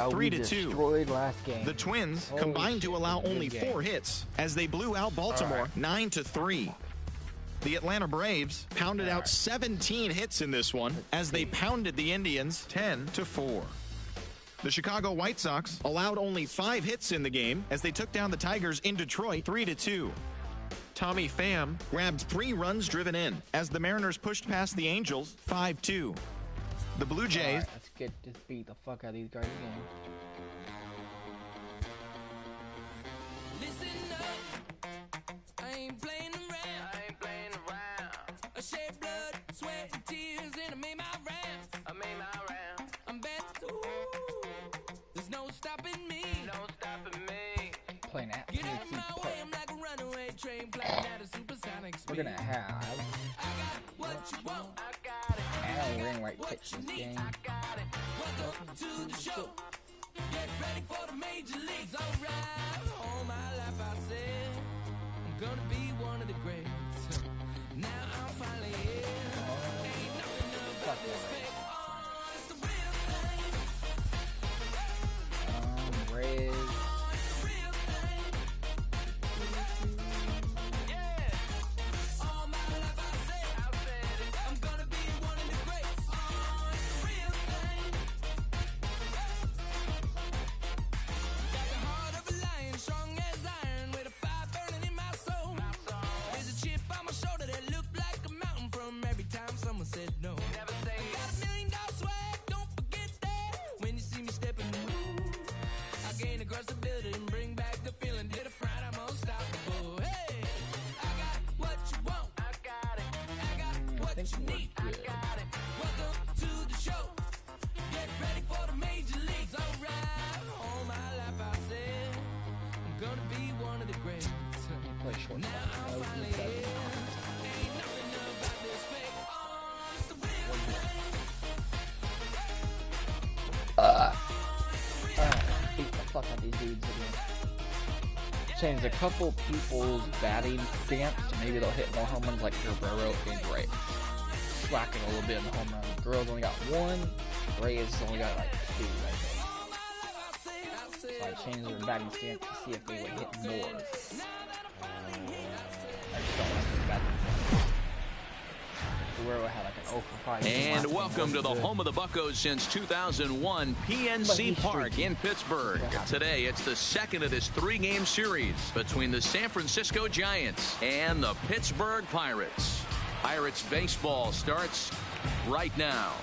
3-2. Last game. The Twins combined to allow only 4 hits as they blew out Baltimore 9-3. The Atlanta Braves pounded out 17 hits in this one as they pounded the Indians 10-4. The Chicago White Sox allowed only 5 hits in the game as they took down the Tigers in Detroit 3-2. Tommy Pham grabbed 3 runs driven in as the Mariners pushed past the Angels 5-2. The Blue Jays. Let's just beat the fuck out of these guys again. Listen up, I ain't playing around. I shed blood, sweat, and tears, and I made my rounds. I'm bad too. There's no stopping me. Playing at Get out of PNC my Park. way, I'm like a runaway train flying at a supersonic speed. We're gonna have I got what you want. I got it. Al Wainwright pitch this game. Welcome to the show. Get ready for the major leagues. Alright. All my life I said I'm gonna be one of the greats. Now I'm finally here. Ain't nothing about this fake. Oh, it's the real thing. Reds. It's the real thing. Yeah. All my life I said I'm gonna be one of the greats. Oh, it's the real thing. Got the heart of a lion, strong as iron, with a fire burning in my soul. There's a chip on my shoulder that looked like a mountain from every time someone said no. Never say I got $1 million swag, don't forget that. When you see me stepping through, I gain across the building, bring back the feeling. Did a fright, I'm unstoppable. Hey, I got what you want. I got it. I got what you need. I got it. Welcome to the show. Get ready for the major leagues. Alright. All my life I said I'm gonna be one of the greats. Play short. Now I'm finally here. Ain't nothing about this fake. Oh, it's the real thing. Beat the fuck out of these dudes again. Change a couple people's batting stance, so maybe they'll hit more home runs like Guerrero and Gray. Slacking a little bit in the home run. Guerrero's only got 1. Reyes only got like 2 right there. So I changed their batting stance to see if they would hit more. I just don't like the batting. Guerrero had like an 0 for 5. And welcome to the home of the Buccos since 2001, PNC Park in Pittsburgh. Today, it's the second of this 3-game series between the San Francisco Giants and the Pittsburgh Pirates. Pirates baseball starts right now.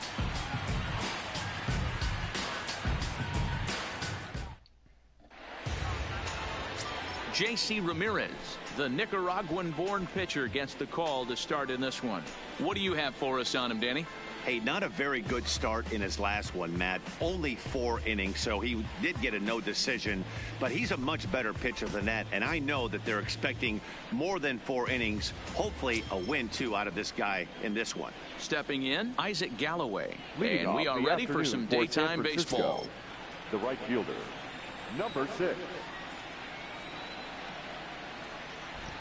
J.C. Ramirez, the Nicaraguan-born pitcher, gets the call to start in this one. What do you have for us on him, Danny? Hey, not a very good start in his last one, Matt. Only 4 innings, so he did get a no decision. But he's a much better pitcher than that, and I know that they're expecting more than 4 innings. Hopefully a win, too, out of this guy in this one. Stepping in, Isaac Galloway. Leading And we off are the ready for afternoon some for San daytime Francisco, baseball. The right fielder, number 6.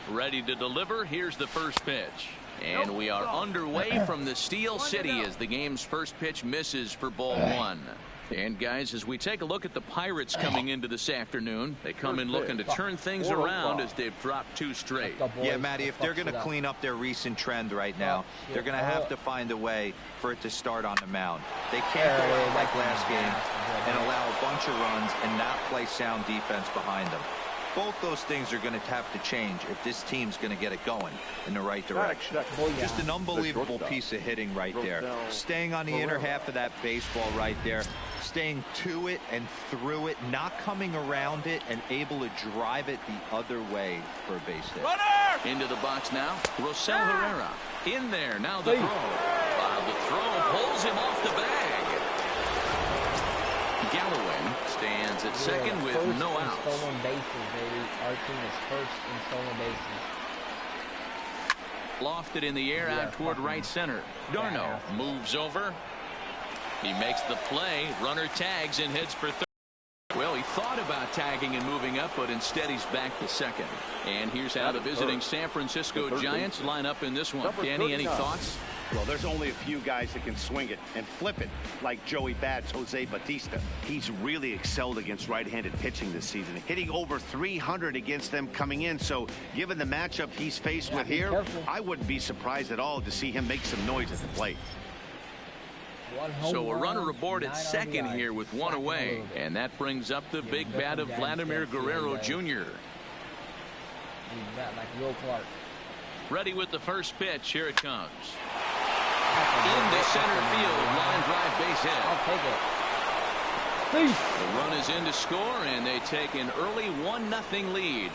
Ready to deliver. Here's the first pitch. And we are underway from the Steel City as the game's first pitch misses for ball 1. And guys, as we take a look at the Pirates coming into this afternoon, they come in looking to turn things around as they've dropped 2 straight. Yeah, Matty, if they're going to clean up their recent trend right now, they're going to have to find a way for it to start on the mound. They can't go out like last game and allow a bunch of runs and not play sound defense behind them. Both those things are going to have to change if this team's going to get it going in the right direction. Just an unbelievable piece of hitting right there. Staying on the inner half of that baseball right there. Staying to it and through it, not coming around it, and able to drive it the other way for a base hit. Into the box now, Rosell Herrera. In there, now the throw. The throw pulls him off the bag. Galloway stands at second with no outs. Stolen bases, baby. Our team is first in stolen bases. Lofted in the air out toward right center. Darno moves over. He makes the play. Runner tags and heads for third. Well, he thought about tagging and moving up, but instead he's back to second. And here's how the visiting San Francisco Giants line up in this one. Danny, any thoughts? Well, there's only a few guys that can swing it and flip it like Joey Bats, Jose Bautista. He's really excelled against right-handed pitching this season, hitting over 300 against them coming in. So given the matchup he's faced with here, careful. I wouldn't be surprised at all to see him make some noise at the plate. So a runner aboard at second here with one away, and that brings up the big bat of Vladimir Guerrero Jr. He's bat like Will Clark. Ready with the first pitch. Here it comes. Into center field. Line drive base hit. I'll take it. The run is in to score, and they take an early 1-0 lead.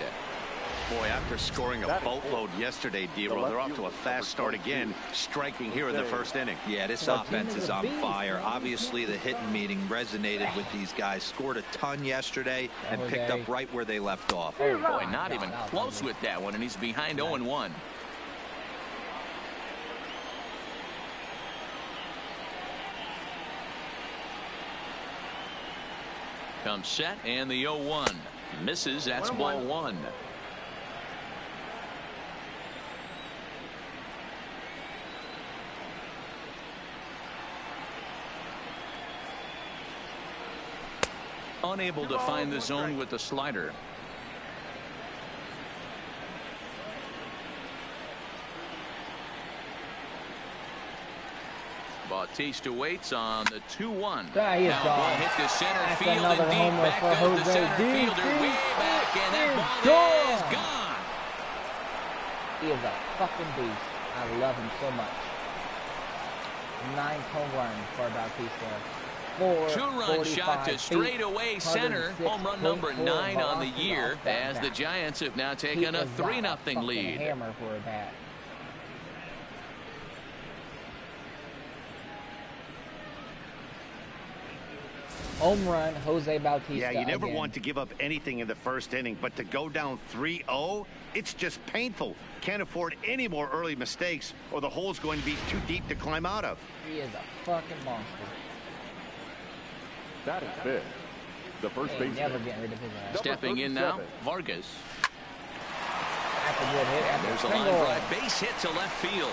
Boy, after scoring a boatload yesterday, D-Roll, they're off to a fast start again, striking here in the first inning. Yeah, this offense is on fire. Obviously, the hitting meeting resonated with these guys. Scored a ton yesterday and picked up right where they left off. Boy, not even close with that one, and he's behind 0-1. Comes set, and the 0-1 misses. That's ball one. Unable to find the zone with the slider. Bautista waits on the 2-1. There he is, Now gone. ball hit to center That's field another and deep. homer Back for goes the Jose. center Deep, fielder way deep, back, and that deep, ball is gone. gone. He is a fucking beast. I love him so much. 9th home run for Bautista. 2-run shot to straightaway center. Home run number 9 on the year, as the Giants have now taken a 3-0 lead. Hammer for a bat. Home run, Jose Bautista. Yeah, you never again. want to give up anything in the first inning, but to go down 3-0, it's just painful. Can't afford any more early mistakes, or the hole's going to be too deep to climb out of. He is a fucking monster. That is fifth. The first He ain't baseman. never getting rid of his ass. Stepping in now, Vargas. That's a good hit. That's There's a line drive base hit to left field.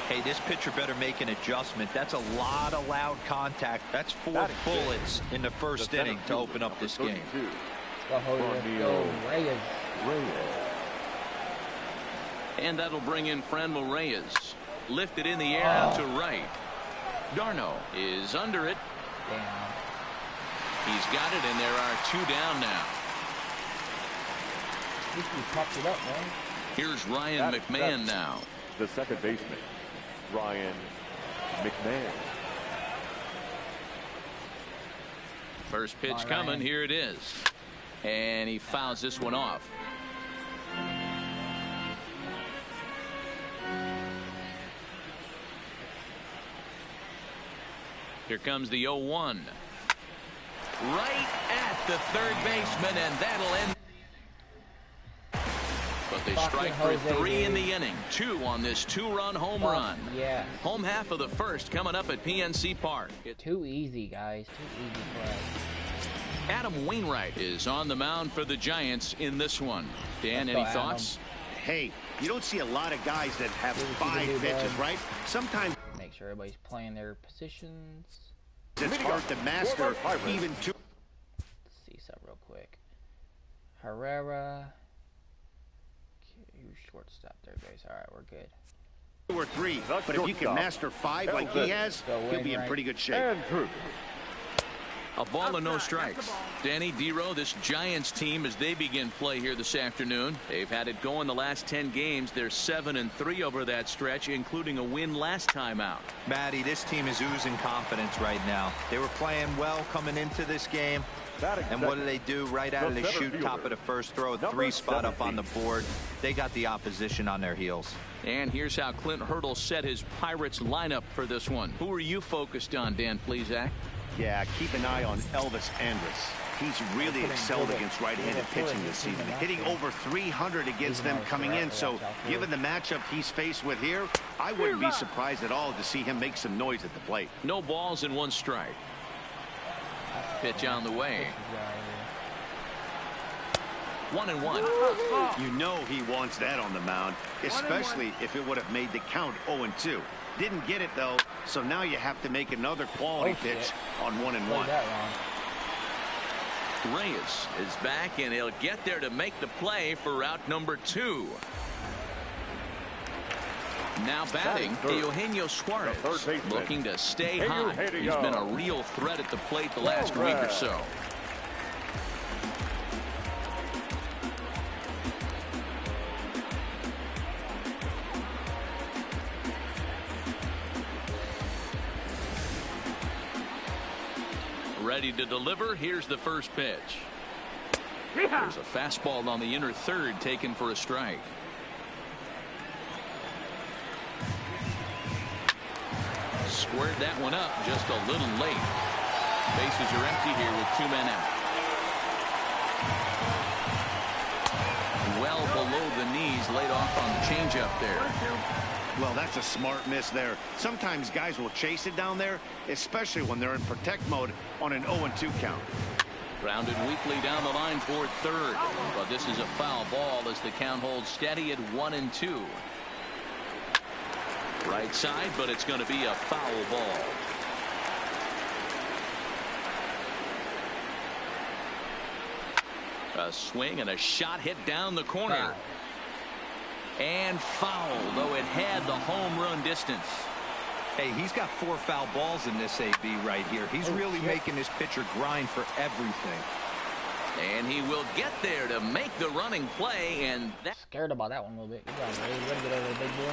Hey, this pitcher better make an adjustment. That's a lot of loud contact. That's 4 That is bullets in the first inning to open up this game. 32. Go, Franmil Reyes. Reyes. And that'll bring in Franmil Reyes. Lifted in the air out to right. Darno is under it. Damn. He's got it, and there are 2 down now. At least he popped it up, man. Here's Ryan McMahon now. The second baseman, Ryan McMahon. First pitch Come on, coming. Ryan. Here it is. And he fouls this one off. Here comes the 0-1. Right at the third baseman, and that'll end. But they strike for Jose, 3 in dude. the inning. 2 on this 2-run home run. Yeah. Home half of the first coming up at PNC Park. Too easy, guys. Too easy for us. Adam Wainwright is on the mound for the Giants in this one. Dan, Let's go, any Adam. thoughts? Hey, you don't see a lot of guys that have What do you 5 do, pitches, bud? right? Sometimes Make sure everybody's playing their positions. it's hard to master even 2. Let's see something real quick. Herrera. You shortstop there, guys. All right, we're good. 2 or 3, but if you can master 5 like he has, Go, he'll be in Wainwright. pretty good shape. And Drew. A ball and no strikes. Danny Dero, this Giants team, as they begin play here this afternoon, they've had it going the last 10 games. They're 7-3 over that stretch, including a win last time out. Matty, this team is oozing confidence right now. They were playing well coming into this game. And what do they do right out of the chute, top of the first, throw a 3 spot up on the board. They got the opposition on their heels. And here's how Clint Hurdle set his Pirates lineup for this one. Who are you focused on, Dan Plesac? Yeah, keep an eye on Elvis Andrus. He's really excelled against right-handed pitching this season, hitting over 300 against them coming in. So given the matchup he's faced with here, I wouldn't be surprised at all to see him make some noise at the plate. No balls and 1 strike. Pitch on the way. 1-1. You know he wants that on the mound, especially if it would have made the count 0-2. Didn't get it, though, so now you have to make another quality pitch on 1-1. Reyes is back, and he'll get there to make the play for route number 2. Now batting, Eugenio Suarez, looking to stay high. He's been a real threat at the plate the last week or so. Ready to deliver. Here's the first pitch. There's a fastball on the inner third taken for a strike. Squared that one up just a little late. Bases are empty here with 2 men out. Well below the knees, laid off on the changeup there. Well, that's a smart miss there. Sometimes guys will chase it down there, especially when they're in protect mode on an 0-2 count. Grounded weakly down the line for third. But this is a foul ball as the count holds steady at 1-2. Right side, but it's going to be a foul ball. A swing and a shot hit down the corner. And foul, though it had the home run distance. Hey, he's got 4 foul balls in this AB right here. He's really making this pitcher grind for everything. And he will get there to make the running play, and that Scared about that one a little bit. Good job, Ray. You ready to get over the big boy?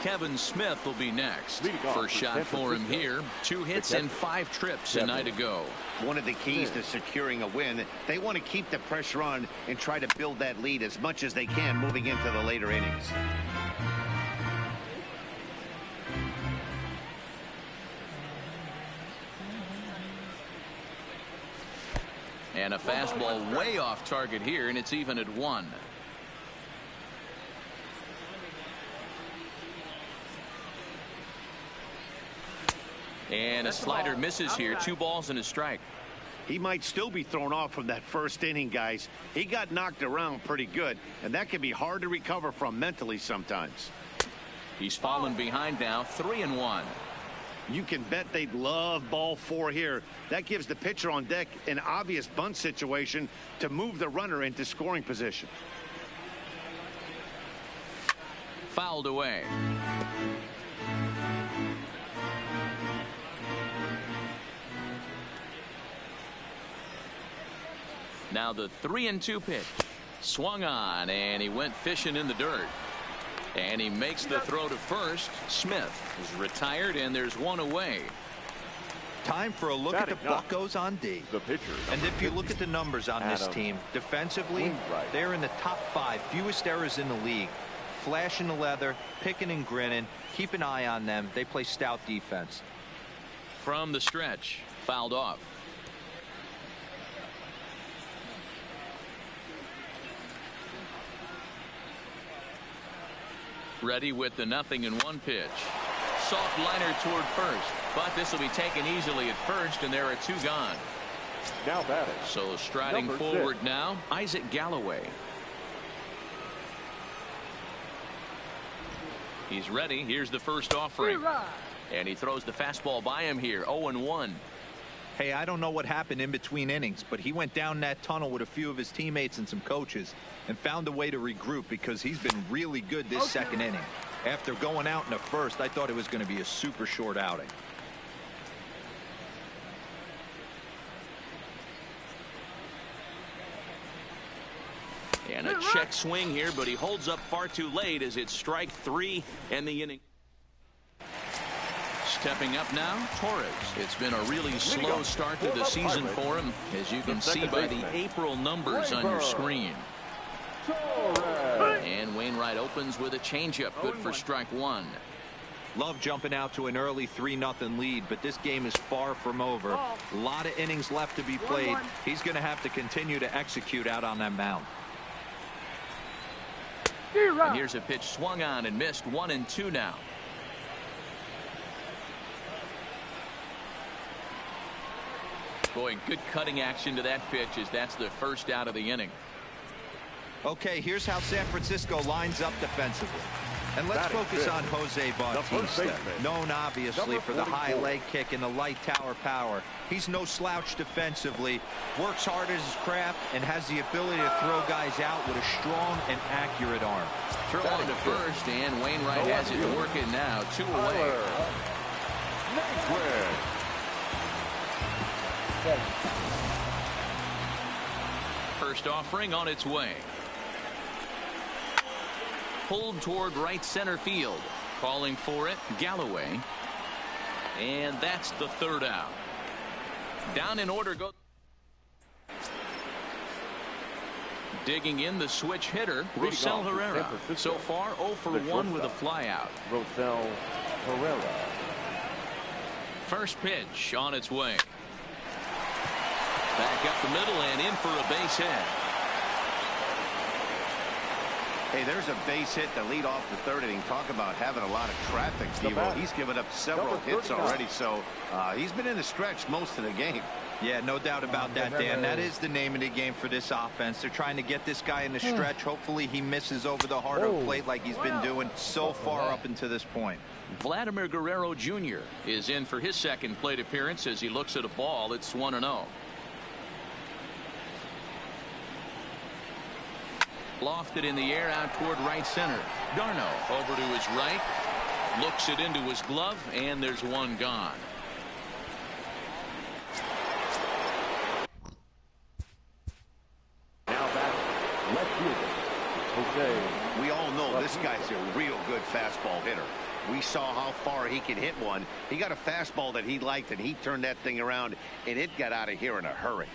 Kevin Smith will be next. First shot for him here. 2 hits and 5 trips a night ago. One of the keys to securing a win, they want to keep the pressure on and try to build that lead as much as they can moving into the later innings. And a fastball way off target here, and it's even at 1. And a slider misses here. 2 balls and a strike. He might still be thrown off from that first inning, guys. He got knocked around pretty good, and that can be hard to recover from mentally sometimes. He's fallen behind now, 3-1. You can bet they'd love ball 4 here. That gives the pitcher on deck an obvious bunt situation to move the runner into scoring position. Fouled away. Now the 3-2 pitch. Swung on, and he went fishing in the dirt. And he makes the throw to first. Smith is retired, and there's 1 away. Time for a look at the Buccos on D. The pitcher. And if you look at the numbers on this team, defensively, they're in the top 5, fewest errors in the league. Flashing the leather, picking and grinning. Keep an eye on them. They play stout defense. From the stretch, fouled off. Ready with the 0-1 pitch. Soft liner toward first, but this will be taken easily at first, and there are 2 gone. Now batting. So striding forward now, Isaac Galloway. He's ready. Here's the first offering. And he throws the fastball by him here. 0-1. Hey, I don't know what happened in between innings, but he went down that tunnel with a few of his teammates and some coaches and found a way to regroup because he's been really good this second inning. After going out in the first, I thought it was going to be a super short outing. And a check swing here, but he holds up far too late as it's strike 3 and the inning. Stepping up now, Torres. It's been a really slow start to the season for him, as you can see by the April numbers on your screen. And Wainwright opens with a changeup, good for strike 1. Love jumping out to an early 3-0 lead, but this game is far from over. A lot of innings left to be played. He's going to have to continue to execute out on that mound. And here's a pitch swung on and missed. 1-2 now. Boy, good cutting action to that pitch as that's the first out of the inning. Okay, here's how San Francisco lines up defensively. And let's focus on Jose Bautista, known obviously for the high leg kick and the light tower power. He's no slouch defensively, works hard at his craft, and has the ability to throw guys out with a strong and accurate arm. Throw on to first, and Wainwright has it working now. 2 away. First offering on its way. Pulled toward right center field. Calling for it, Galloway. And that's the 3rd out. Down in order go. Digging in the switch hitter, Rosell Herrera. So far 0 for 1 with a flyout. Rosell Herrera. First pitch on its way. Back up the middle and in for a base hit. Hey, there's a base hit to lead off the 3rd inning. Talk about having a lot of traffic, Steve. He's given up several hits already, so he's been in the stretch most of the game. Yeah, no doubt about that, Dan. That is the name of the game for this offense. They're trying to get this guy in the stretch. Hopefully he misses over the hard plate like he's been doing so far up until this point. Vladimir Guerrero Jr. is in for his 2nd plate appearance as he looks at a ball. It's 1-0. Lofted in the air out toward right center. Darno over to his right. Looks it into his glove, and there's one gone. Now back, left fielder, Jose. We all know this guy's a real good fastball hitter. We saw how far he can hit one. He got a fastball that he liked, and he turned that thing around, and it got out of here in a hurry.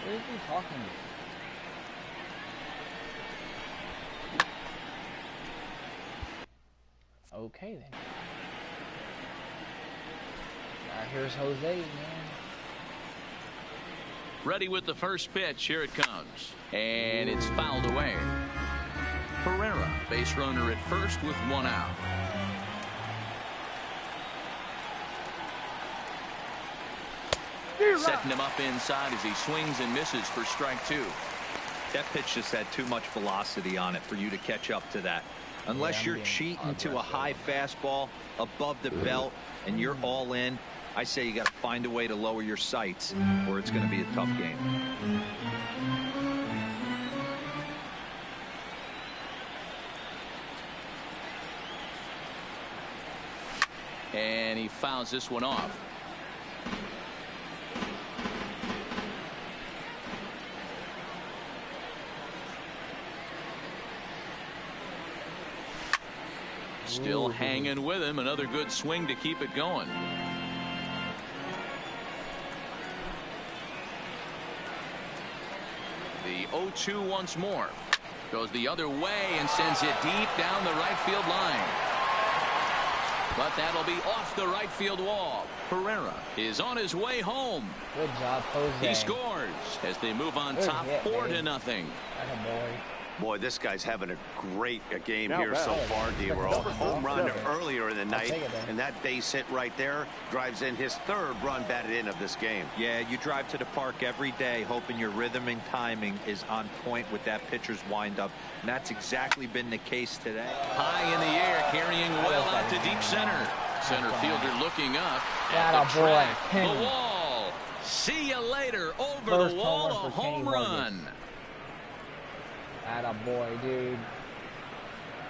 What is he talking about? Okay then. Here's Jose, man. Ready with the first pitch. Here it comes. And it's fouled away. Herrera, base runner at first with 1 out. Setting him up inside as he swings and misses for strike 2. That pitch just had too much velocity on it for you to catch up to that. Unless you're cheating to a high fastball above the belt and you're all in, I say you got to find a way to lower your sights or it's going to be a tough game. And he fouls this one off. Still hanging with him. Another good swing to keep it going. The 0-2 once more. Goes the other way and sends it deep down the right field line. But that'll be off the right field wall. Herrera is on his way home. Good job, Jose. He scores as they move on top 4-0. Boy, this guy's having a great game here so far, D-Roll. A home run earlier in the night, and that base hit right there drives in his 3rd run batted in of this game. Yeah, you drive to the park every day hoping your rhythm and timing is on point with that pitcher's windup, and that's exactly been the case today. High in the air, carrying well out to deep center. Center fielder looking up at That the track, the wall. See you later. Over the wall, a home run. Attaboy, dude.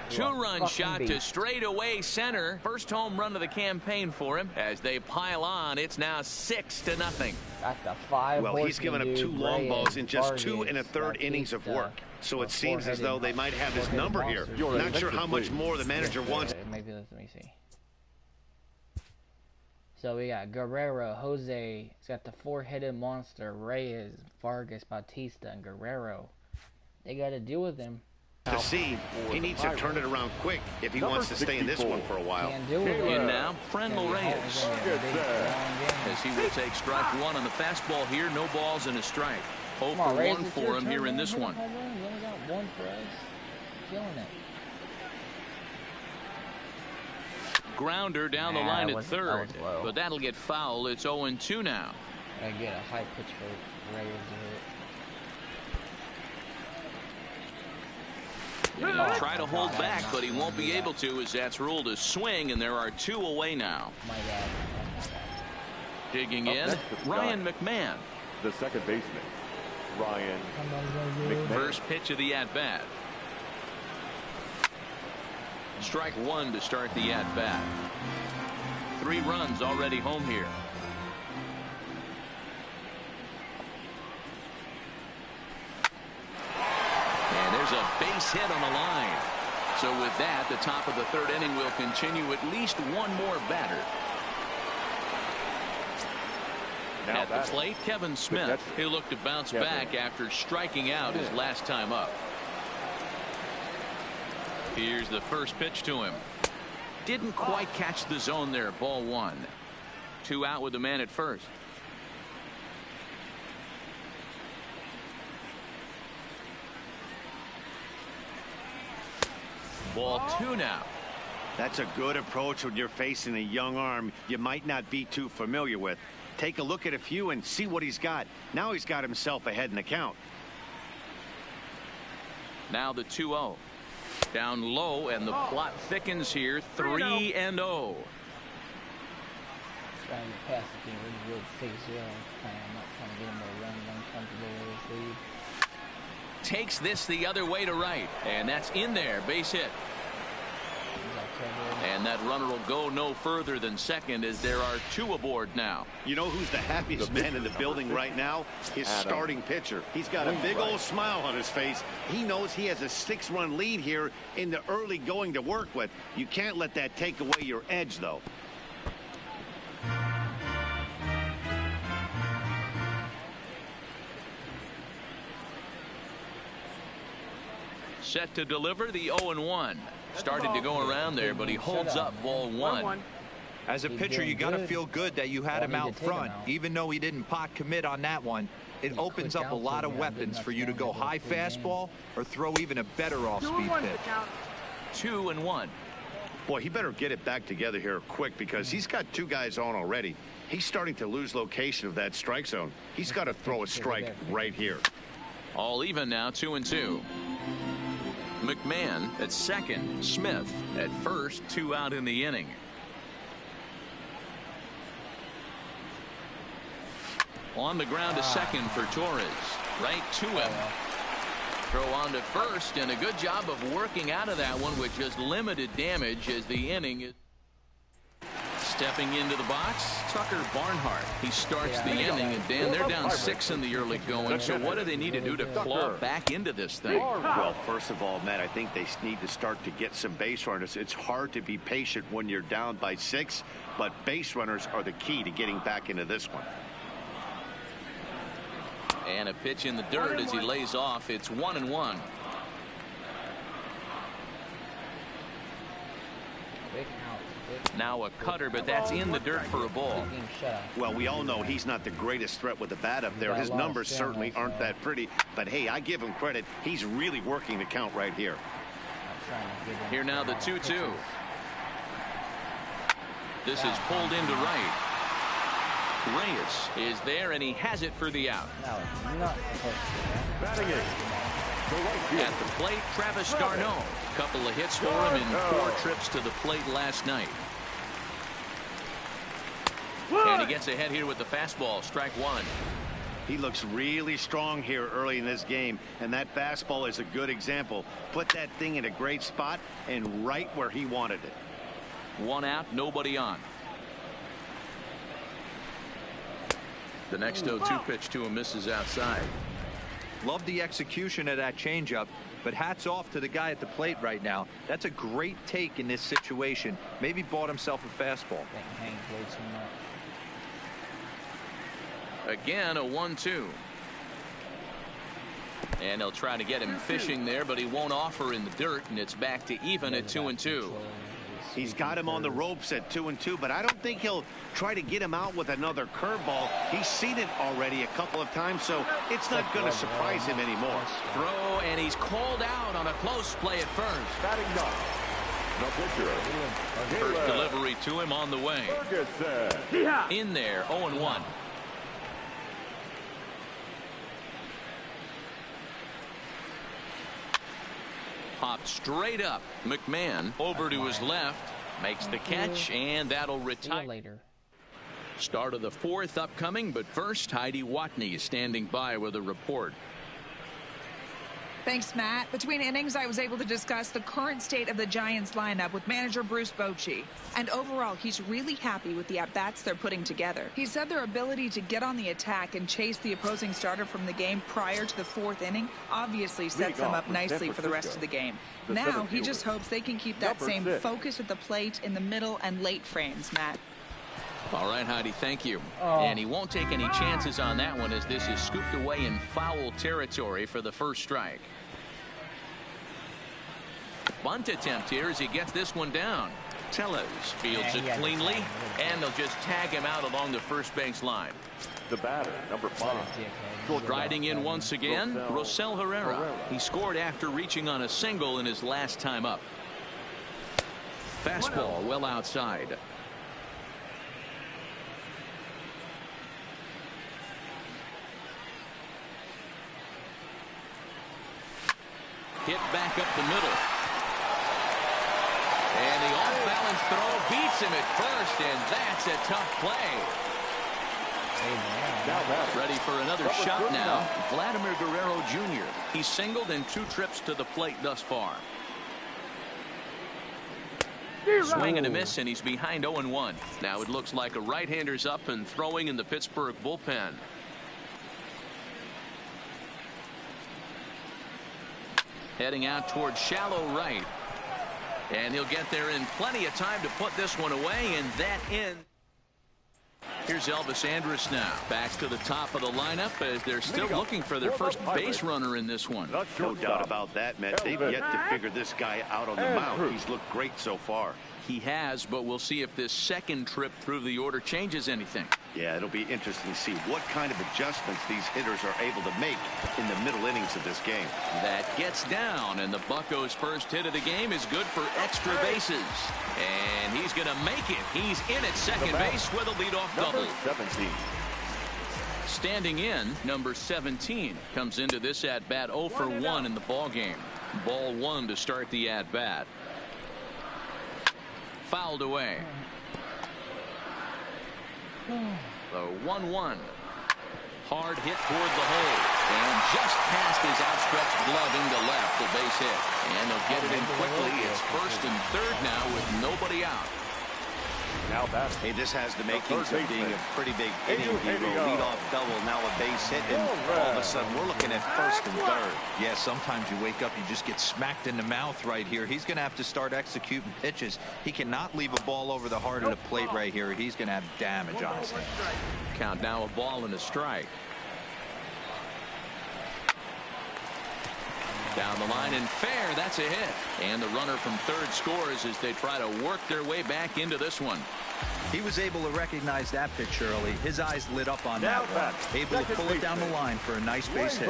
2-run shot to straightaway center. First home run of the campaign for him. As they pile on, it's now 6-0. Got the 5. Well, he's given up 2 long balls in just 2 1/3 innings of work. So it seems as though they might have his number here. Not sure how much more the manager wants. Maybe let me see. So we got Guerrero, Jose. He's got the 4-headed monster, Reyes, Vargas, Bautista, and Guerrero. They got to deal with him. To see, he needs to turn it around quick if he wants to stay in this one for a while. Can't do it. And now, Friendly Reyes. As he will take strike 1 on the fastball here. No balls and a strike. 0 for 1 for him here in this one. You only got 1 for us. Killing it. Grounder down the line at 3rd. But that'll get foul. It's 0-2 now. I get a high pitch for Reyes to hit. He'll try to hold back, but he won't be able to, as that's ruled a swing, and there are 2 away now. My bad. Digging Up in, next is Ryan McMahon. The second baseman, Ryan McMahon. First pitch of the at-bat. Strike 1 to start the at-bat. 3 runs already home here. And there's a base hit on the line. So with that, the top of the 3rd inning will continue at least 1 more batter. Now At the plate, Kevin Smith, who looked to bounce back after striking out his last time up. Here's the first pitch to him. Didn't quite catch the zone there. Ball 1. 2 out with the man at first. Ball 2 now. That's a good approach when you're facing a young arm you might not be too familiar with. Take a look at a few and see what he's got. Now he's got himself ahead in the count. Now the 2-0. Down low, and the plot thickens here. 3-0. Trying to pass the game really real 6-0. I'm not trying to get him to run uncomfortable with his lead. Takes this the other way to right, and that's in there. Base hit. And that runner will go no further than second, as there are 2 aboard now. You know who's the happiest man in the building right now? His starting pitcher. He's got a big old smile on his face. He knows he has a 6-run lead here in the early going to work with. You can't let that take away your edge, though. Set to deliver the 0-1. Started to go around there, but he holds up. Ball 1. As a pitcher, you got to feel good that you had him out front, even though he didn't pot commit on that one. It opens up a lot of weapons for you to go high fastball or throw even a better off-speed pitch. 2-1. Boy, he better get it back together here quick, because he's got 2 guys on already. He's starting to lose location of that strike zone. He's got to throw a strike right here. All even now, 2-2. McMahon at second. Smith at first. 2 out in the inning. On the ground to second for Torres. Right to him. Throw on to first, and a good job of working out of that one with just limited damage as the inning is. Stepping into the box, Tucker Barnhart. He starts the inning, and Dan, they're down 6 in the early going. So what do they need to do to claw back into this thing? Well, first of all, Matt, I think they need to start to get some base runners. It's hard to be patient when you're down by 6, but base runners are the key to getting back into this one. And a pitch in the dirt as he lays off. It's 1-1. Now a cutter, but that's in the dirt for a ball. Well, we all know he's not the greatest threat with the bat up there. His numbers certainly aren't that pretty, but hey, I give him credit. He's really working the count right here. Here now the 2-2. This is pulled into right. Reyes is there, and he has it for the out. Batting it. At the plate, Travis d'Arnaud. Couple of hits for him in 4 trips to the plate last night. And he gets ahead here with the fastball. Strike 1. He looks really strong here early in this game, and that fastball is a good example. Put that thing in a great spot and right where he wanted it. 1 out, nobody on. The next 0-2 pitch to him misses outside. Love the execution of that changeup, but hats off to the guy at the plate right now. That's a great take in this situation. Maybe bought himself a fastball. Again, a 1-2. And they'll try to get him fishing there, but he won't offer in the dirt, and it's back to even at 2-2. He's got him on the ropes at 2-2, but I don't think he'll try to get him out with another curveball. He's seen it already a couple of times, so it's not going to surprise him anymore. Throw, and he's called out on a close play at first. Batting up. The pitcher. First delivery to him on the way. Ferguson. In there, 0-1. popped straight up. McMahon over to his left. Makes the catch, and that'll See you retire. later. Start of the fourth upcoming, but first, Heidi Watney is standing by with a report. Thanks, Matt. Between innings, I was able to discuss the current state of the Giants lineup with manager Bruce Bochy. And overall, he's really happy with the at-bats they're putting together. He said their ability to get on the attack and chase the opposing starter from the game prior to the fourth inning obviously sets them up nicely for the rest of the game. Now, he just hopes they can keep that same focus at the plate in the middle and late frames, Matt. All right, Heidi, thank you. And he won't take any chances on that one as this is scooped away in foul territory for the first strike. Bunt attempt here as he gets this one down. Tellez fields it cleanly, and they'll just tag him out along the first base line. The batter, number 5. Riding in once again, Rosell Herrera. He scored after reaching on a single in his last time up. Fastball well outside. Hit back up the middle. And the off-balance throw beats him at first, and that's a tough play. Ready for another shot now. Vladimir Guerrero Jr. He's singled in 2 trips to the plate thus far. Swing and a miss, and he's behind 0-1. Now it looks like a right-hander's up and throwing in the Pittsburgh bullpen. Heading out towards shallow right. And he'll get there in plenty of time to put this one away, and that in. Here's Elvis Andrus now. Back to the top of the lineup as they're still looking for their first base runner in this one. No doubt about that, Matt. They've yet to figure this guy out on the mound. He's looked great so far. He has, but we'll see if this second trip through the order changes anything. Yeah, it'll be interesting to see what kind of adjustments these hitters are able to make in the middle innings of this game. That gets down, and the Buccos' first hit of the game is good for extra bases. And he's going to make it. He's in at second base with a leadoff double. 17. Standing in, number 17 comes into this at-bat 0 for 1 in the ballgame. Ball 1 to start the at-bat. Fouled away. The 1-1. Hard hit toward the hole. And just past his outstretched glove into left, the base hit. And they'll get it in quickly. It's first and third now with nobody out. Now back. Hey, this has the makings of being a pretty big inning. Leadoff double, now a base hit, and all of a sudden we're looking at first and third. Yeah, sometimes you wake up, you just get smacked in the mouth right here. He's going to have to start executing pitches. He cannot leave a ball over the heart of the plate right here. He's going to have damage on his hands. Count now a ball and a strike. Down the line and fair. That's a hit. And the runner from third scores as they try to work their way back into this one. He was able to recognize that pitch early. His eyes lit up on that one. Able to pull it down the line for a nice base hit.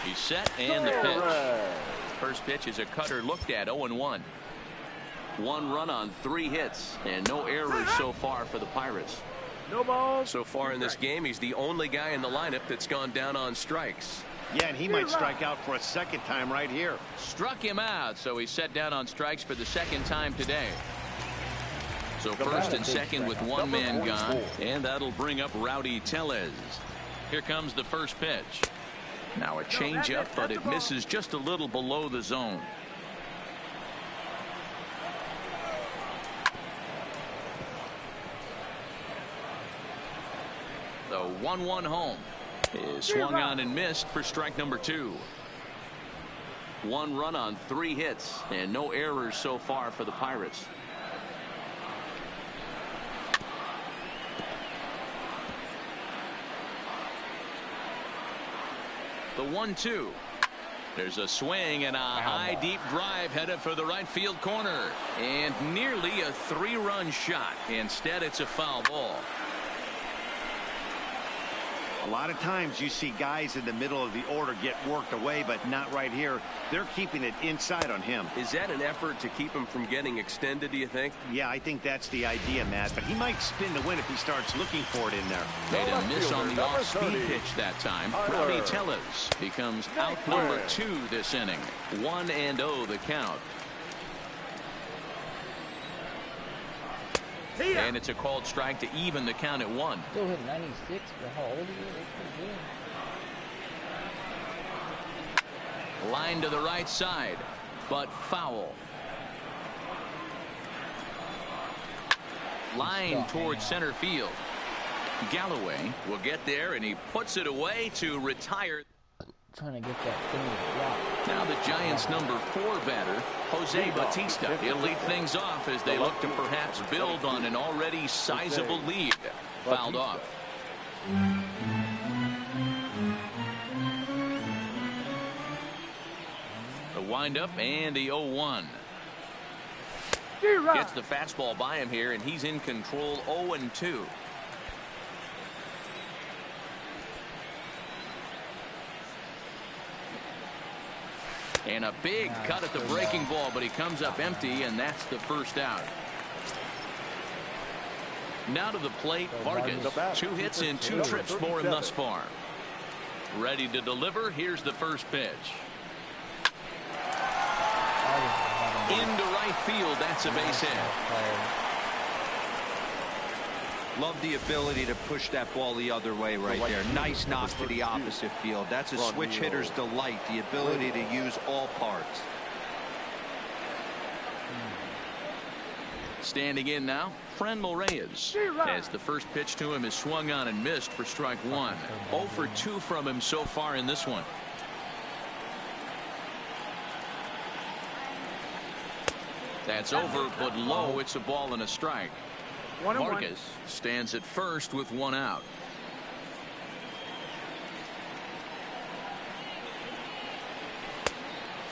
He's set and the pitch. First pitch is a cutter looked at 0-1. 1 run on 3 hits and no errors so far for the Pirates. No balls. So far in this game, he's the only guy in the lineup that's gone down on strikes. Yeah, and he might strike out for a second time right here. Struck him out, so he's set down on strikes for the second time today. So first and second with 1 man gone, and that'll bring up Rowdy Tellez. Here comes the first pitch. Now a changeup, but it misses just a little below the zone. The 1-1 home is swung on and missed for strike number 2. 1 run on 3 hits and no errors so far for the Pirates. The 1-2. There's a swing and a high deep drive headed for the right field corner and nearly a 3-run shot. Instead, it's a foul ball. A lot of times you see guys in the middle of the order get worked away, but not right here. They're keeping it inside on him. Is that an effort to keep him from getting extended, do you think? Yeah, I think that's the idea, Matt. But he might spin to win if he starts looking for it in there. Made a miss on the off-speed pitch that time. Rowdy Tellez becomes out number 2 this inning. 1-0 the count. And it's a called strike to even the count at 1. Still hit 96 for how old he is? That's pretty good. Line to the right side, but foul. Line towards center field. Galloway will get there, and he puts it away to retire. Trying to get that thing to drop. Now the Giants' number 4 batter, Jose Bautista. He'll lead things off as they look to perhaps build on an already sizable lead. Fouled off. The windup and the 0-1. Gets the fastball by him here, and he's in control. 0-2. And a big cut at the breaking ball, but he comes up empty, and that's the first out. Now to the plate, Vargas. 2 hits and 2 trips for him thus far. Ready to deliver. Here's the first pitch. Into right field. That's a base hit. Love the ability to push that ball the other way right there. Nice knock to the opposite field. That's a switch hitter's delight, the ability to use all parts. Standing in now, Franmil Reyes. As the first pitch to him is swung on and missed for strike 1. 0 for 2 from him so far in this one. That's over, but low. It's a ball and a strike. Vargas stands at first with 1 out.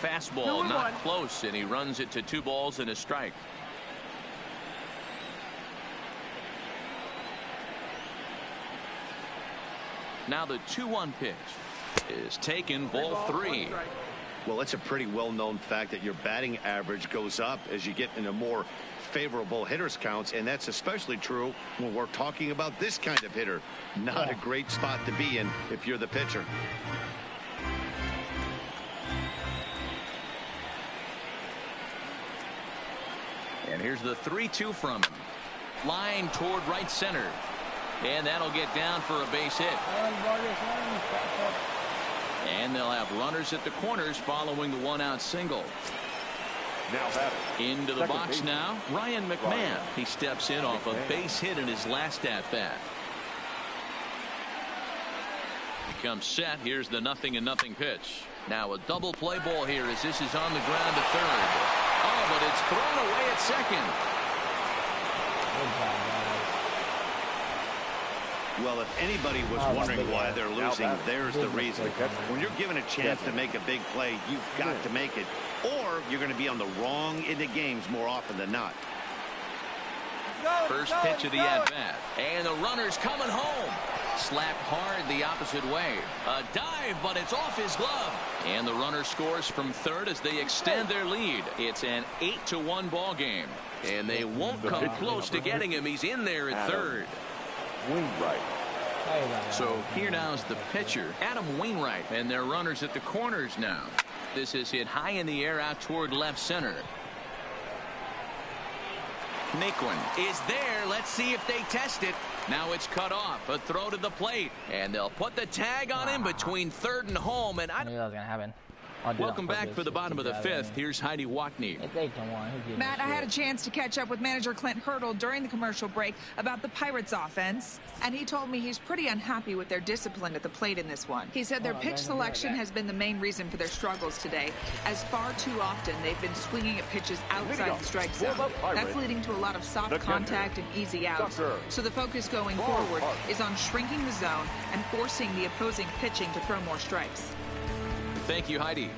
Fastball not close, and he runs it to 2 balls and a strike. Now the 2-1 pitch is taken, ball 3. Well, it's a pretty well-known fact that your batting average goes up as you get into more favorable hitters counts, and that's especially true when we're talking about this kind of hitter. Not a great spot to be in if you're the pitcher. And here's the 3-2 from him. Line toward right center, and that'll get down for a base hit. And they'll have runners at the corners following the 1-out single. Now batter. Into the box now, Ryan McMahon. He steps in off a base hit in his last at-bat. He comes set. Here's the 0-0 pitch. Now a double play ball here as this is on the ground to third. Oh, but it's thrown away at second. Well, if anybody was wondering why they're losing, there's the reason. When you're given a chance to make a big play, you've got to make it, or you're going to be on the wrong end of games more often than not. First pitch of the at-bat, and the runner's coming home. Slapped hard the opposite way. A dive, but it's off his glove. And the runner scores from third as they extend their lead. It's an 8-1 ball game, and they won't come close to getting him. He's in there at third. Wainwright. So here now is the pitcher, Adam Wainwright, and their runners at the corners now. This is hit high in the air out toward left center. Naquin is there. Let's see if they test it. Now it's cut off. A throw to the plate, and they'll put the tag on him between third and home. And I knew that was gonna happen. Welcome back for the bottom of the 5th. Here's Heidi Watney. Matt, I had a chance to catch up with manager Clint Hurdle during the commercial break about the Pirates offense, and he told me he's pretty unhappy with their discipline at the plate in this one. He said their pitch selection has been the main reason for their struggles today, as far too often they've been swinging at pitches outside the strike zone. That's leading to a lot of soft contact and easy outs. So the focus going forward is on shrinking the zone and forcing the opposing pitching to throw more strikes. Thank you, Heidi.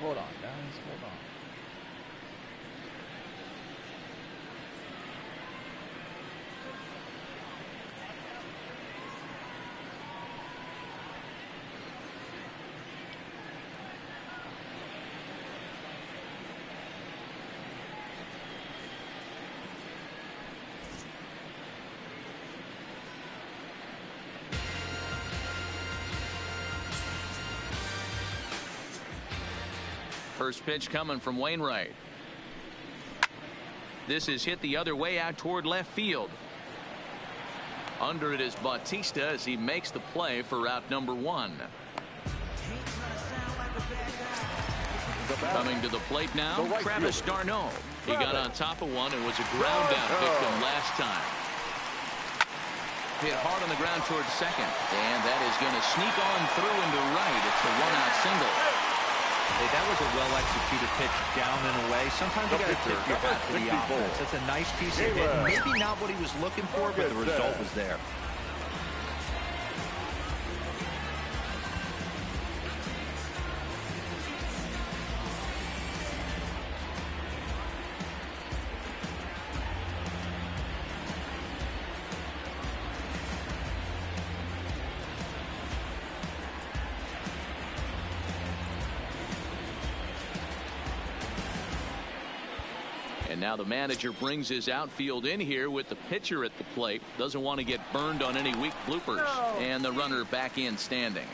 Hold on, guys. Hold on. First pitch coming from Wainwright. This is hit the other way out toward left field. Under it is Bautista as he makes the play for route number 1. Coming to the plate now, Travis d'Arnaud. He got on top of one and was a ground down victim last time. Hit hard on the ground towards second, and that is going to sneak on through into right. It's a 1-out single. Hey, that was a well-executed pitch down and away. Sometimes you got to tip your hat to the offense. That's a nice piece of hit. Maybe not what he was looking for, but the result was there. And now the manager brings his outfield in here with the pitcher at the plate. Doesn't want to get burned on any weak bloopers. And the runner back in standing.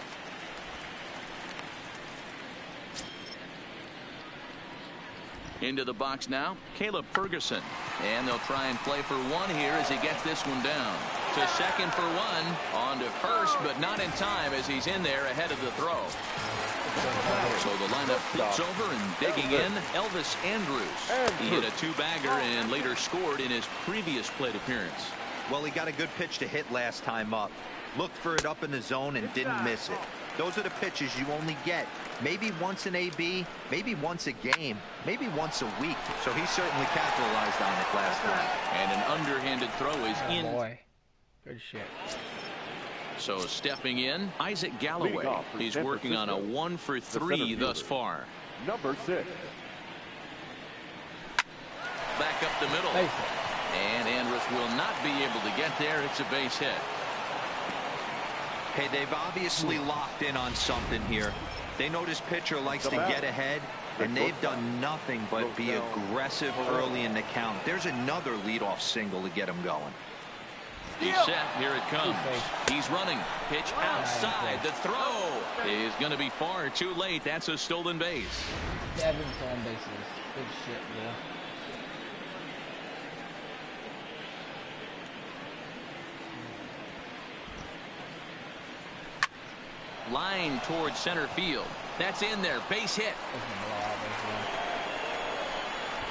Into the box now, Caleb Ferguson. And they'll try and play for one here as he gets this one down. To second for one. On to first, but not in time as he's in there ahead of the throw. So the lineup flips over and digging in, Elvis Andrus. He hit a two-bagger and later scored in his previous plate appearance. Well, he got a good pitch to hit last time up. Looked for it up in the zone and didn't miss it. Those are the pitches you only get maybe once in AB, maybe once a game, maybe once a week. So he certainly capitalized on it last time. And an underhanded throw is in. Boy, good shit. So stepping in, Isaac Galloway. He's working on a 1 for 3 thus far. Number 6. Back up the middle. And Andrus will not be able to get there. It's a base hit. Hey, they've obviously locked in on something here. They know this pitcher likes to get ahead, and they've done nothing but be aggressive early in the count. There's another leadoff single to get him going. He's set. Here it comes. He's running. Pitch outside. The throw is going to be far too late. That's a stolen base. 7 stolen bases. Good shit, bro. Line towards center field. That's in there. Base hit.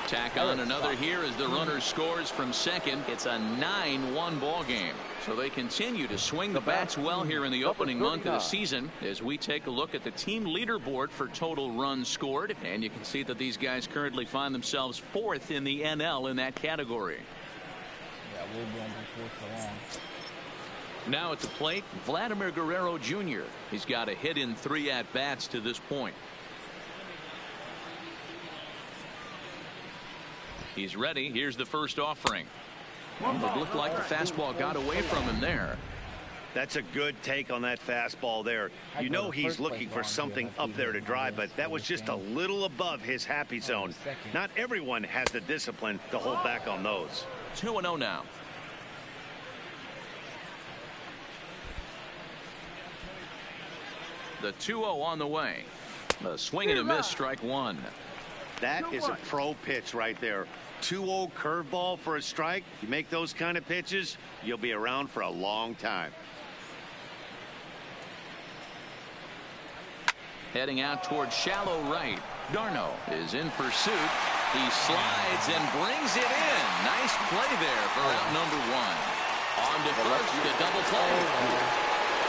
Tack on another here as the runner scores from second. It's a 9-1 ball game. So they continue to swing the bats well here in the opening month of the season as we take a look at the team leaderboard for total runs scored. And you can see that these guys currently find themselves 4th in the NL in that category. Yeah, we'll be on before for long. Now at the plate, Vladimir Guerrero Jr. He's got a hit in 3 at-bats to this point. He's ready. Here's the first offering. It looked like the fastball got away from him there. That's a good take on that fastball there. You know he's looking for something up there to drive, but that was just a little above his happy zone. Not everyone has the discipline to hold back on those. 2-0 now. The 2-0 on the way. A swing and a miss, strike one. That is a pro pitch right there. 2-0 curveball for a strike. You make those kind of pitches, you'll be around for a long time. Heading out towards shallow right. d'Arnaud is in pursuit. He slides and brings it in. Nice play there for out number 1. On to first, the double play.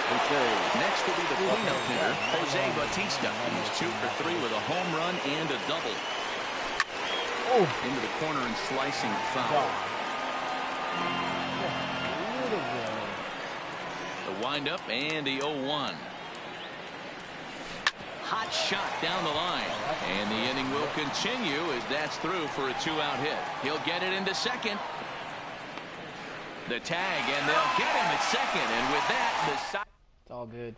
Next will be the cleanup hitter, Jose Bautista. He's 2 for 3 with a home run and a double. Into the corner and slicing foul. The windup and the 0-1. hot shot down the line. And the inning will continue as that's through for a 2-out hit. He'll get it into second. The tag, and they'll get him at second. And with that, the side. It's all good.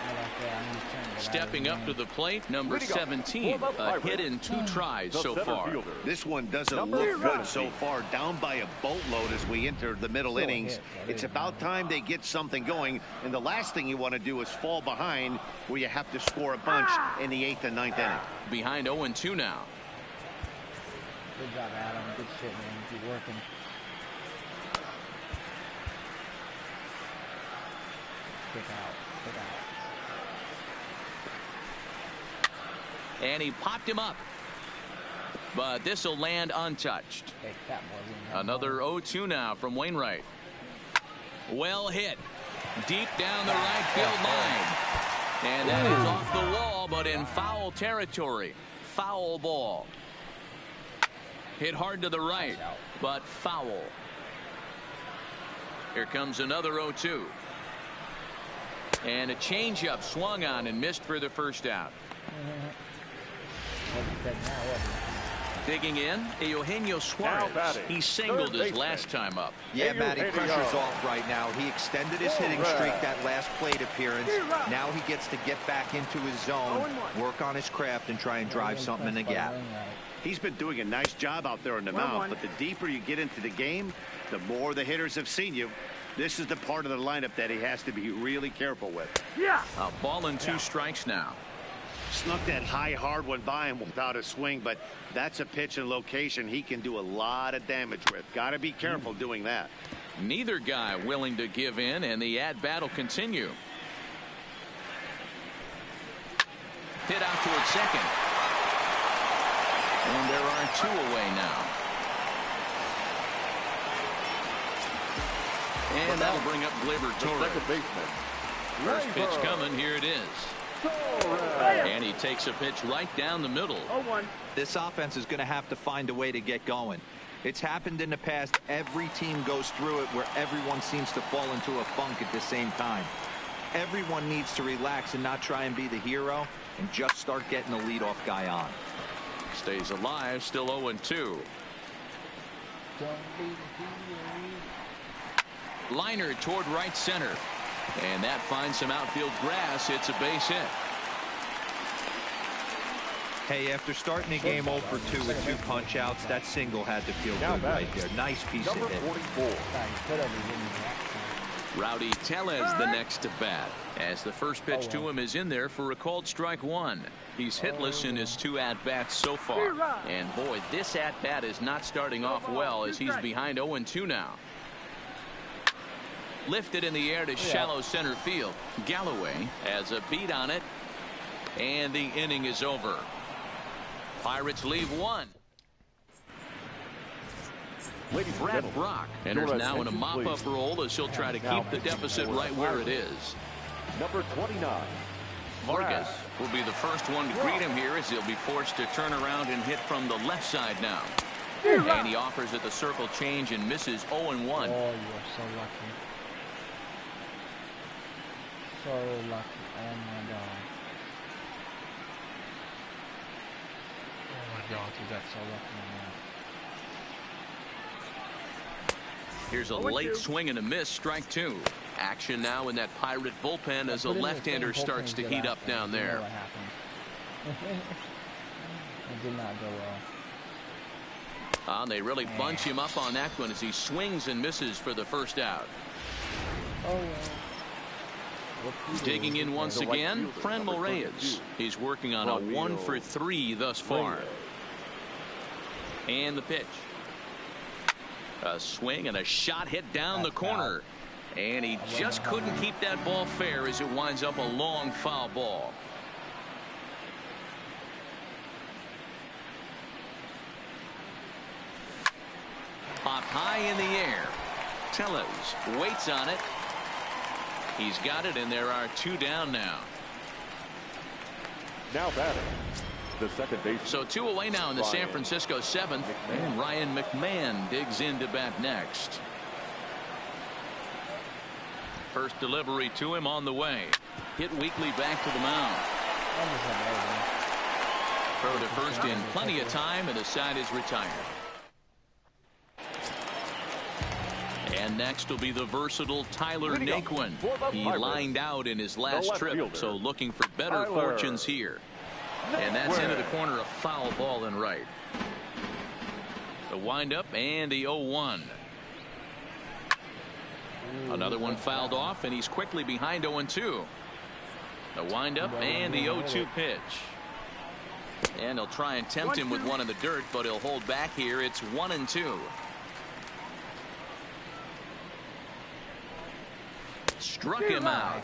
I like that. I'm just trying to get Stepping out up of to the the plate, number 17. A hit in 2 tries so far. This one doesn't look good so far. Down by a boatload as we enter the middle innings. It's about time they get something going. And the last thing you want to do is fall behind where you have to score a bunch in the 8th and 9th inning. Behind 0-2 now. Good job, Adam. Good shit, man. Keep working. Kick out. Kick out. And he popped him up. But this will land untouched. Hey, fat boy, Another 0-2 now from Wainwright. Well hit. Deep down the right field line. And that is off the wall, but in foul territory. Foul ball. Hit hard to the right, but foul. Here comes another 0-2. And a changeup swung on and missed for the first out. Digging in, Eugenio Suarez. He singled his last time up. Yeah, Matty, pressure's off right now. He extended his hitting streak that last plate appearance. Now he gets to get back into his zone, work on his craft, and try and drive something in the gap. He's been doing a nice job out there in the mound, but the deeper you get into the game, the more the hitters have seen you. This is the part of the lineup that he has to be really careful with. A ball and 2 strikes now. Snuck that high hard one by him without a swing, but that's a pitch and location he can do a lot of damage with. Got to be careful doing that. Neither guy willing to give in, and the at-bat will continue. Hit out towards second. And there are 2 away now. And that'll bring up Gleyber Torres. First pitch coming. Here it is. And he takes a pitch right down the middle. This offense is going to have to find a way to get going. It's happened in the past. Every team goes through it where everyone seems to fall into a funk at the same time. Everyone needs to relax and not try and be the hero and just start getting the leadoff guy on. Stays alive, still 0-2. Liner toward right center. And that finds some outfield grass. It's a base hit. Hey, after starting the game 0 for 2 with 2 punch outs, that single had to feel good right there. Nice piece of hit. Rowdy Tellez the next to bat, as the first pitch to him is in there for a called strike 1. He's hitless in his 2 at-bats so far. And boy, this at-bat is not starting off well as he's behind 0-2 now. Lifted in the air to shallow center field. Galloway has a beat on it, and the inning is over. Pirates leave 1. Brad Brock enters now in a mop-up role as he'll try to keep the deficit right where it is. Number 29. Vargas will be the first one to greet him here as he'll be forced to turn around and hit from the left side now. And he offers at the circle change and misses 0-1. Oh, you're so lucky. So lucky. Oh my god. Oh my god, you got so lucky, man. Here's a late swing and a miss, strike 2. Action now in that Pirate bullpen as a left-hander starts to heat up down there. What happened? It did not go well. They really bunch him up on that one as he swings and misses for the first out. Oh well. Digging in once again, Franmil Reyes. He's working on a 1 for 3 thus far. And the pitch. A swing and a shot hit down the corner. And he just couldn't keep that ball fair as it winds up a long foul ball. Popped high in the air. Tellez waits on it. He's got it, and there are 2 down now. Now batting, the second base. So 2 away now in the San Francisco 7th. And Ryan McMahon digs in to bat next. First delivery to him on the way. Hit weakly back to the mound. Throw to first in plenty of time, and the side is retired. And next will be the versatile Tyler Naquin. He lined out in his last trip, so looking for better fortunes here. And that's into the corner, a foul ball and right. The windup and the 0-1. Another one fouled off, and he's quickly behind 0-2. The windup and the 0-2 pitch. And he'll try and tempt him with one in the dirt, but he'll hold back here. It's 1-2. Struck him out.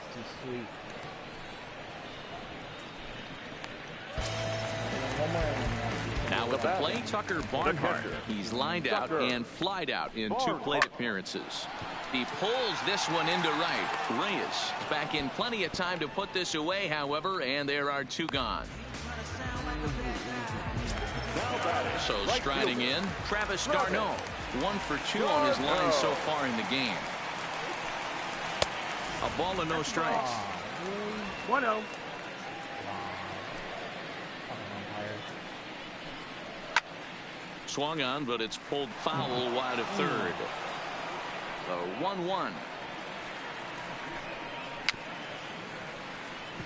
Now with the play, Tucker Barnhart. He's lined out and flied out in 2 plate appearances. He pulls this one into right. Reyes back in plenty of time to put this away, however, and there are 2 gone. So striding in, Travis d'Arnaud. 1 for 2 on his line so far in the game. A ball and no strikes. 1-0. Swung on, but it's pulled foul wide of third. The 1-1.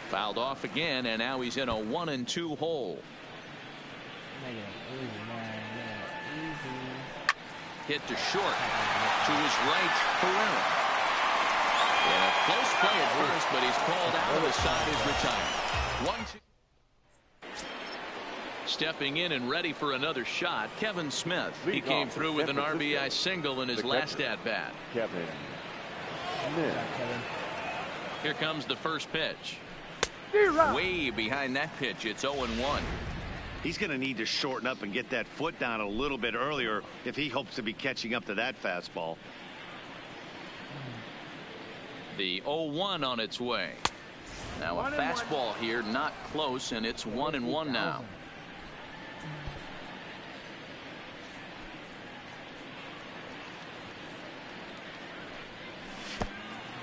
Fouled off again, and now he's in a 1-2 hole. Hit to short. To his right, Ferrera. And a close play at first, but he's called out of the side is retired. 1-2. Stepping in and ready for another shot, Kevin Smith. He came through with an RBI single in his last at-bat. Here comes the first pitch. Way behind that pitch, it's 0-1. He's going to need to shorten up and get that foot down a little bit earlier if he hopes to be catching up to that fastball. The 0-1 on its way. Now a fastball here, not close, and it's 1-1 now.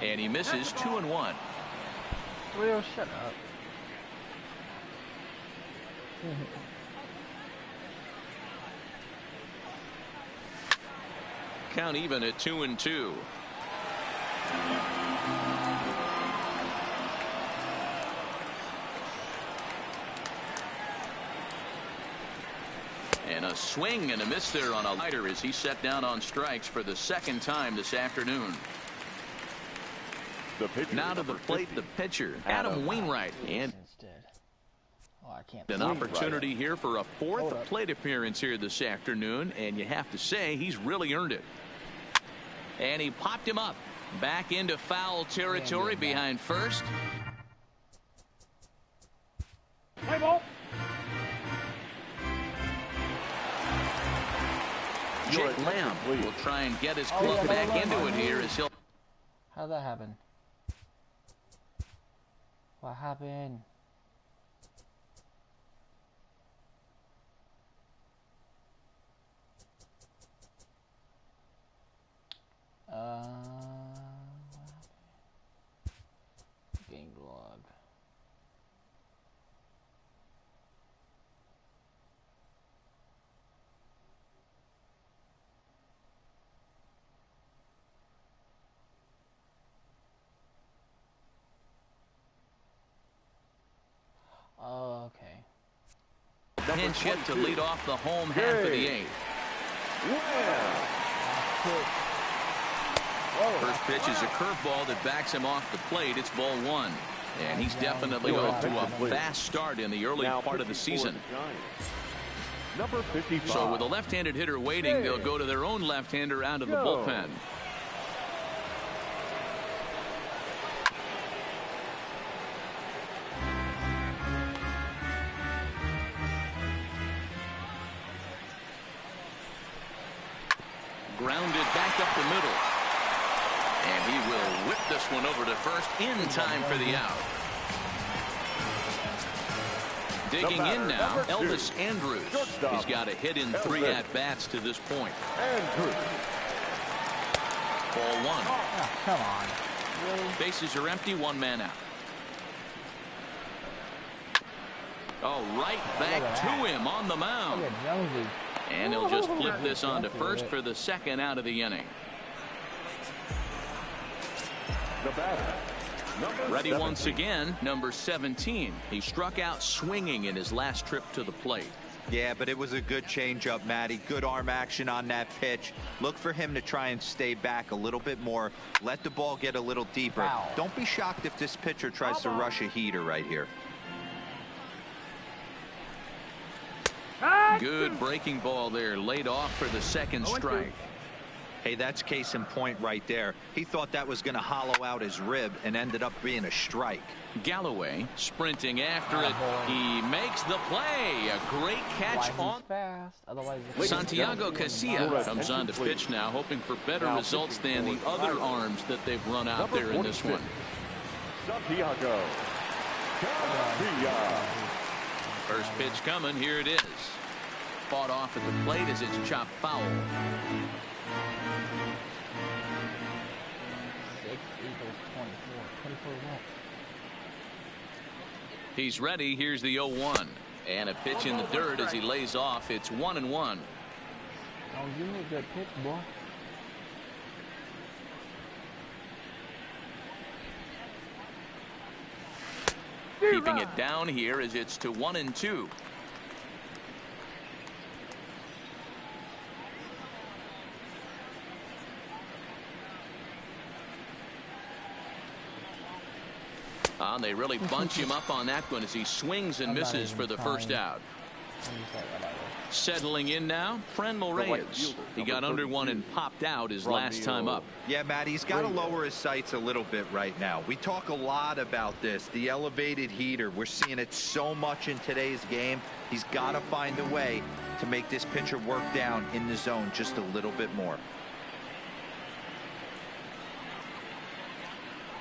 And he misses 2-1. Leo, shut up. Count even at 2-2. And a swing and a miss there on a lighter as he set down on strikes for the 2nd time this afternoon. Now to the plate, the pitcher, Adam Wainwright. And an opportunity here for a 4th plate appearance here this afternoon, and you have to say he's really earned it. And he popped him up back into foul territory behind first. Play ball. Jake Lamb will try and get his glove back into it here as he'll. How'd that happen? What happened? Game log. Oh, okay. Pinch hit to lead off the home half of the 8th. First pitch is a curveball that backs him off the plate. It's ball 1. And he's definitely off to a fast start in the early part of the season. Number 55. So with a left-handed hitter waiting, they'll go to their own left-hander out of the bullpen. Grounded back up the middle. And he will whip this one over to first in time for the out. Digging in now, Elvis Andrus. He's got a hit in 3 at-bats to this point. Ball 1. Oh, come on. Really? Bases are empty, 1 man out. Oh, right back to him on the mound. Look at Jonesy. And he'll just flip this on to first for the second out of the inning. The batter, Ready 17. once again, number 17. He struck out swinging in his last trip to the plate. Yeah, but it was a good changeup, Matty. Good arm action on that pitch. Look for him to try and stay back a little bit more. Let the ball get a little deeper. Wow. Don't be shocked if this pitcher tries to rush a heater right here. Good breaking ball there, laid off for the second strike. Hey, that's case in point right there. He thought that was going to hollow out his rib and ended up being a strike. Galloway sprinting after it. He makes the play. A great catch on. Fast. Otherwise, Santiago Casilla comes on to pitch now, hoping for better results than the other arms that they've run out there in this one. Santiago Casilla. First pitch coming. Here it is. Fought off at the plate as it's chopped foul. 6 equals 24. 24 what? He's ready. Here's the 0-1. And a pitch in the dirt as he lays off. It's 1-1. Oh, give me a good pitch, boy. Keeping it down here as it's to 1-2. They really bunch him up on that one as he swings and misses for the first out. Settling in now, Franmil Reyes. He got under one and popped out his last time up. Yeah, Matt, he's got to lower his sights a little bit right now. We talk a lot about this, the elevated heater. We're seeing it so much in today's game. He's got to find a way to make this pitcher work down in the zone just a little bit more.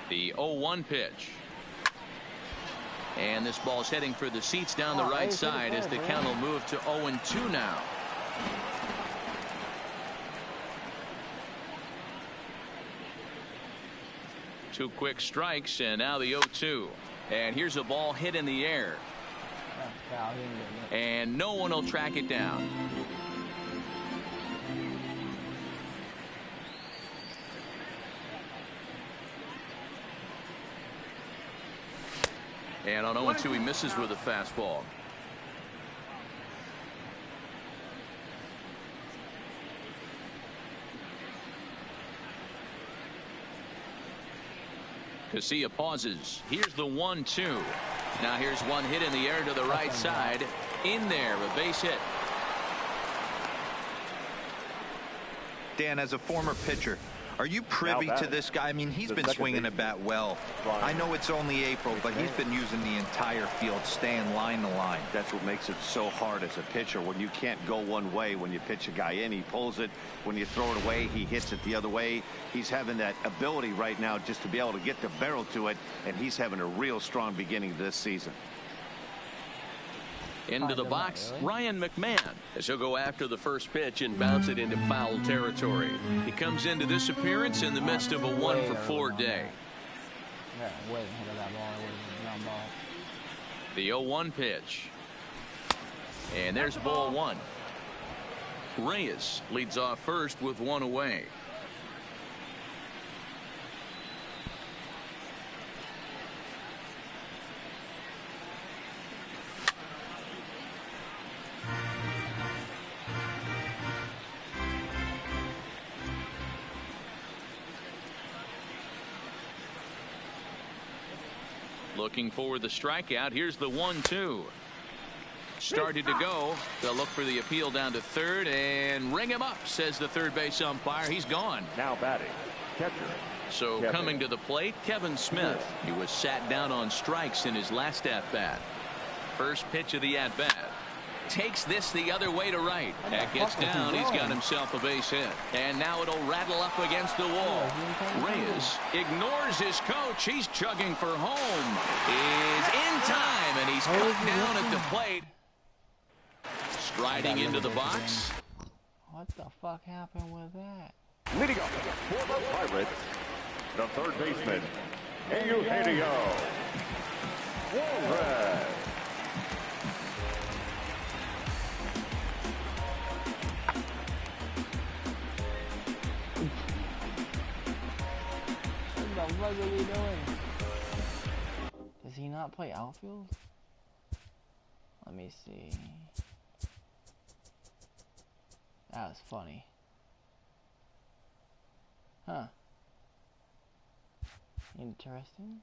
The 0-1 pitch. And this ball's heading for the seats down the right side as the count will move to 0-2 now. Two quick strikes and now the 0-2. And here's a ball hit in the air. And no one will track it down. And on 0-2 he misses with a fastball. Casilla pauses. Here's the 1-2. Now here's one hit in the air to the right side. In there, a base hit. Dan, as a former pitcher, are you privy to this guy? I mean, he's been swinging the bat well. I know it's only April, but he's been using the entire field, staying line to line. That's what makes it so hard as a pitcher when you can't go one way. When you pitch a guy in, he pulls it. When you throw it away, he hits it the other way. He's having that ability right now just to be able to get the barrel to it, and he's having a real strong beginning to this season. Into the box, Ryan McMahon, as he'll go after the first pitch and bounce it into foul territory. He comes into this appearance in the midst of a 1-for-4 day. The 0-1 pitch. And there's ball one. Reyes leads off first with one away. Looking for the strikeout. Here's the 1-2. Started to go. They'll look for the appeal down to third and ring him up, says the third base umpire. He's gone. Now batting, catcher. So coming to the plate, Kevin Smith. He was sat down on strikes in his last at-bat. First pitch of the at-bat. Takes this the other way to right. That gets down. He's got himself a base hit. And now it'll rattle up against the wall. Reyes ignores his coach. He's chugging for home. Is in time, and he's cut down at the plate. Striding into the box. What the fuck happened with that? Leading off for the Pirates, the third baseman, Eugenio Suarez. not play outfield? Let me see. That was funny. Huh. Interesting.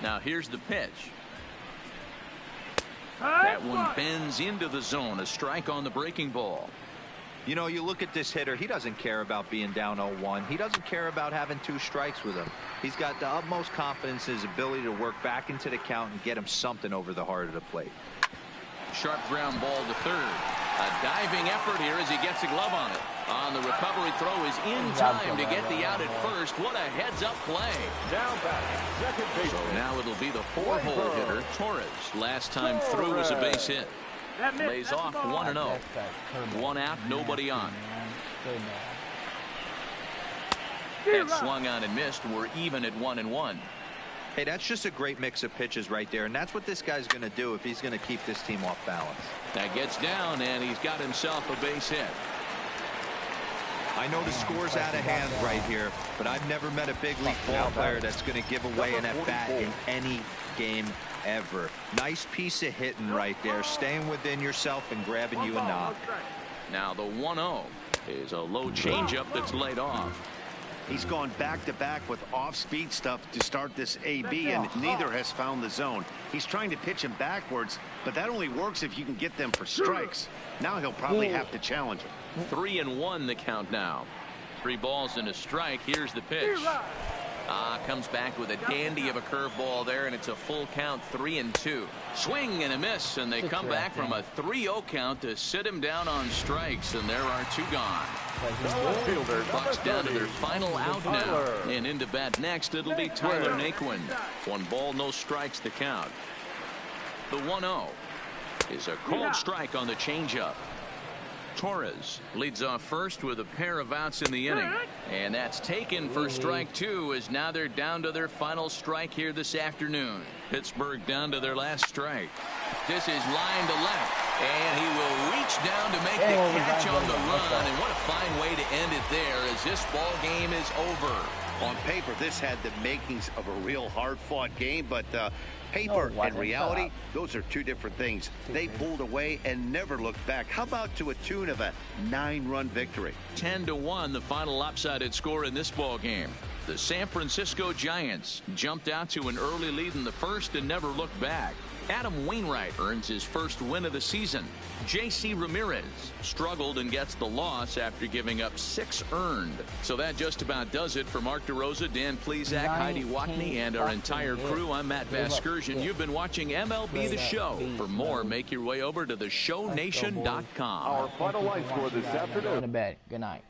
Now here's the pitch. That one bends into the zone. A strike on the breaking ball. You know, you look at this hitter, he doesn't care about being down 0-1. He doesn't care about having 2 strikes with him. He's got the utmost confidence in his ability to work back into the count and get him something over the heart of the plate. Sharp ground ball to third. A diving effort here as he gets a glove on it. On the recovery throw is in time to get the out at first. What a heads-up play. Now back, second base. So now it'll be the 4-hole hitter, Torres. Last time through was a base hit. Lays off 1-0. 1 out, nobody on. That swung on and missed. We're even at 1-1. Hey, that's just a great mix of pitches right there, and that's what this guy's going to do if he's going to keep this team off balance. That gets down, and he's got himself a base hit. I know the score's out of hand right here, but I've never met a big league ball player that's going to give away an at-bat in any game ever. Nice piece of hitting right there, staying within yourself and grabbing you a knock. Now the 1-0 is a low changeup that's laid off. He's gone back-to-back with off-speed stuff to start this AB, and neither has found the zone. He's trying to pitch him backwards, but that only works if you can get them for strikes. Now he'll probably have to challenge him. 3-1 the count now. 3 balls and a strike. Here's the pitch. Comes back with a dandy of a curveball there, and it's a full count, 3-2. Swing and a miss, and they come back from a 3-0 count to sit him down on strikes, and there are 2 gone. Bucks down to their final out now, and into bat next it'll be Tyler Naquin. 1 ball, no strikes the count. The 1-0 is a cold strike on the changeup. Torres leads off first with a pair of outs in the inning, and that's taken for strike 2, as now they're down to their final strike here this afternoon. Pittsburgh down to their last strike. This is line to left, and he will reach down to make the catch on the run, and what a fine way to end it there, as this ball game is over. On paper, this had the makings of a real hard-fought game, but paper and reality, those are 2 different things. They pulled away and never looked back. How about to a tune of a 9-run victory? 10-1, the final lopsided score in this ball game. The San Francisco Giants jumped out to an early lead in the first and never looked back. Adam Wainwright earns his first win of the season. J.C. Ramirez struggled and gets the loss after giving up 6 earned. So that just about does it for Mark DeRosa, Dan Plesac, Heidi Watney, and our entire crew. I'm Matt Vasgersian. You've been watching MLB The Show. For more, make your way over to theshownation.com. Our final line score this afternoon. Go to bed. Good night.